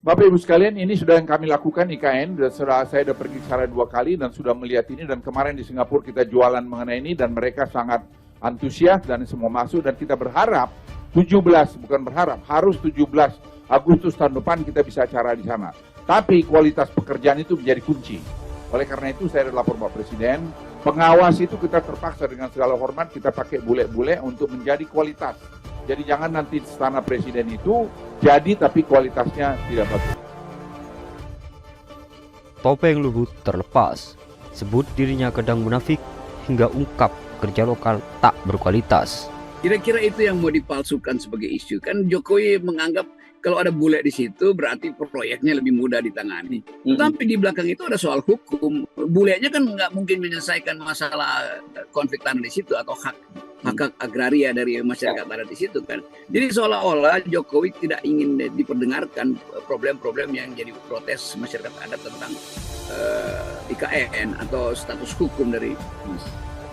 Bapak Ibu sekalian, ini sudah yang kami lakukan IKN, saya sudah pergi ke sana 2 kali dan sudah melihat ini, dan kemarin di Singapura kita jualan mengenai ini dan mereka sangat antusias dan semua masuk, dan kita berharap 17, bukan berharap, harus 17 Agustus tahun depan kita bisa acara di sana. Tapi kualitas pekerjaan itu menjadi kunci. Oleh karena itu saya lapor Bapak Presiden, pengawas itu kita terpaksa dengan segala hormat kita pakai bule-bule untuk menjadi kualitas. Jadi jangan nanti istana presiden itu jadi tapi kualitasnya tidak bagus. Topeng Luhut terlepas, sebut dirinya kadang munafik hingga ungkap kerja lokal tak berkualitas. Kira-kira itu yang mau dipalsukan sebagai isu. Kan Jokowi menganggap kalau ada bule di situ berarti proyeknya lebih mudah ditangani. Tapi di belakang itu ada soal hukum. Bulenya kan nggak mungkin menyelesaikan masalah konflik tanah di situ atau hak agraria dari masyarakat adat di situ kan. Jadi seolah-olah Jokowi tidak ingin diperdengarkan problem-problem yang jadi protes masyarakat adat tentang IKN atau status hukum dari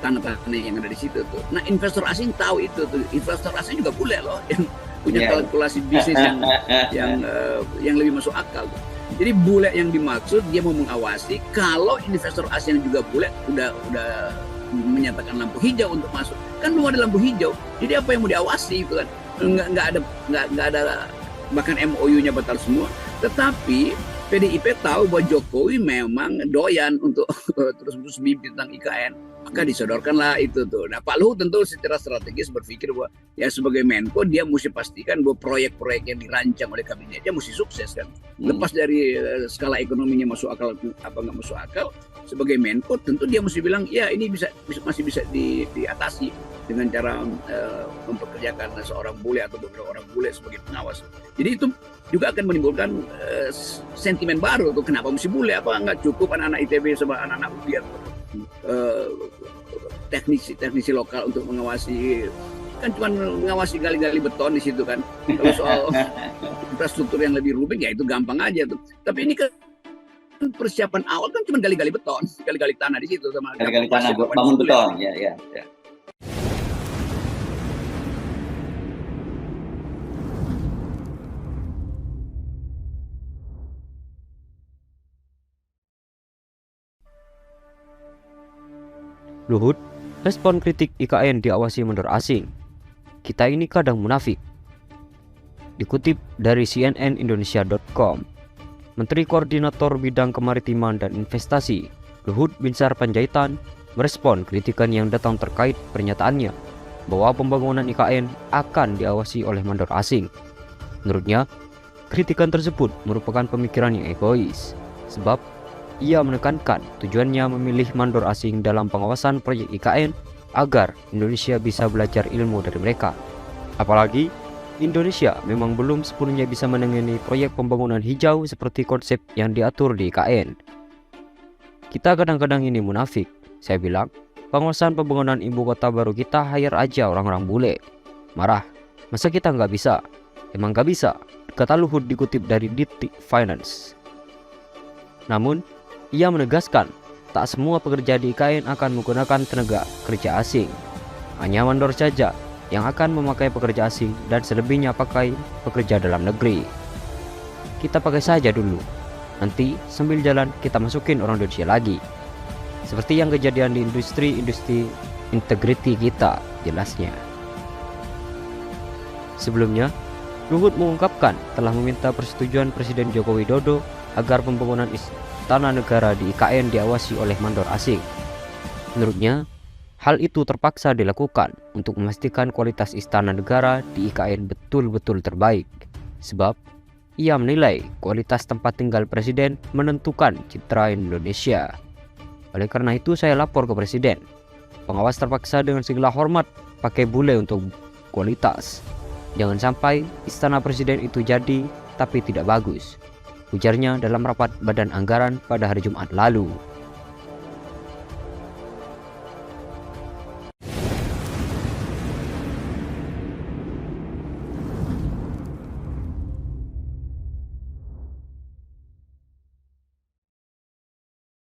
tanah-tanah yang ada di situ tuh. Nah, investor asing tahu itu tuh. Investor asing juga boleh loh yang punya kalkulasi bisnis yang lebih masuk akal tuh. Jadi bule yang dimaksud dia mau mengawasi kalau investor asing juga bule udah menyatakan lampu hijau untuk masuk. Kan belum ada lampu hijau. Jadi apa yang mau diawasi itu kan? Nggak ada bahkan MOU-nya batal semua. Tetapi PDIP tahu bahwa Jokowi memang doyan untuk terus mimpi tentang IKN. Maka disodorkanlah itu tuh. Nah, Pak Luhut tentu secara strategis berpikir bahwa ya sebagai Menko dia mesti pastikan bahwa proyek-proyek yang dirancang oleh kabinetnya mesti sukses kan. Lepas dari skala ekonominya masuk akal apa nggak masuk akal, sebagai Menko tentu dia mesti bilang ya ini masih bisa diatasi dengan cara mempekerjakan seorang bule atau beberapa orang bule sebagai pengawas. Jadi itu juga akan menimbulkan sentimen baru tuh, kenapa mesti bule, apa nggak cukup anak-anak ITB sama anak-anak UIN teknisi lokal untuk mengawasi, kan cuma mengawasi gali-gali beton di situ kan. Kalau soal infrastruktur yang lebih rumit ya itu gampang aja tuh. Tapi ini kan persiapan awal kan cuma gali-gali beton, gali-gali tanah di situ sama gali-gali tanah bangun beton ya. Luhut respon kritik IKN diawasi mandor asing. Kita ini kadang munafik. Dikutip dari cnnindonesia.com, Menteri Koordinator Bidang Kemaritiman dan Investasi Luhut Binsar Panjaitan merespon kritikan yang datang terkait pernyataannya bahwa pembangunan IKN akan diawasi oleh mandor asing. Menurutnya, kritikan tersebut merupakan pemikiran yang egois, sebab ia menekankan tujuannya memilih mandor asing dalam pengawasan proyek IKN agar Indonesia bisa belajar ilmu dari mereka. Apalagi Indonesia memang belum sepenuhnya bisa menangani proyek pembangunan hijau seperti konsep yang diatur di IKN. Kita kadang-kadang ini munafik. Saya bilang, pengawasan pembangunan ibu kota baru kita hire aja orang-orang bule. Marah, masa kita nggak bisa? Emang nggak bisa, kata Luhut dikutip dari Detik Finance. Namun, ia menegaskan tak semua pekerja di IKN akan menggunakan tenaga kerja asing. Hanya mandor saja yang akan memakai pekerja asing dan selebihnya pakai pekerja dalam negeri. Kita pakai saja dulu. Nanti sambil jalan kita masukin orang Indonesia lagi. Seperti yang kejadian di industri integrity kita, jelasnya. Sebelumnya, Luhut mengungkapkan telah meminta persetujuan Presiden Joko Widodo agar pembangunan istana negara di IKN diawasi oleh mandor asing. Menurutnya, hal itu terpaksa dilakukan untuk memastikan kualitas istana negara di IKN betul-betul terbaik. Sebab, ia menilai kualitas tempat tinggal Presiden menentukan citra Indonesia. Oleh karena itu saya lapor ke Presiden. Pengawas terpaksa dengan segala hormat pakai bule untuk kualitas. Jangan sampai istana Presiden itu jadi tapi tidak bagus, ujarnya dalam rapat Badan Anggaran pada hari Jumat lalu.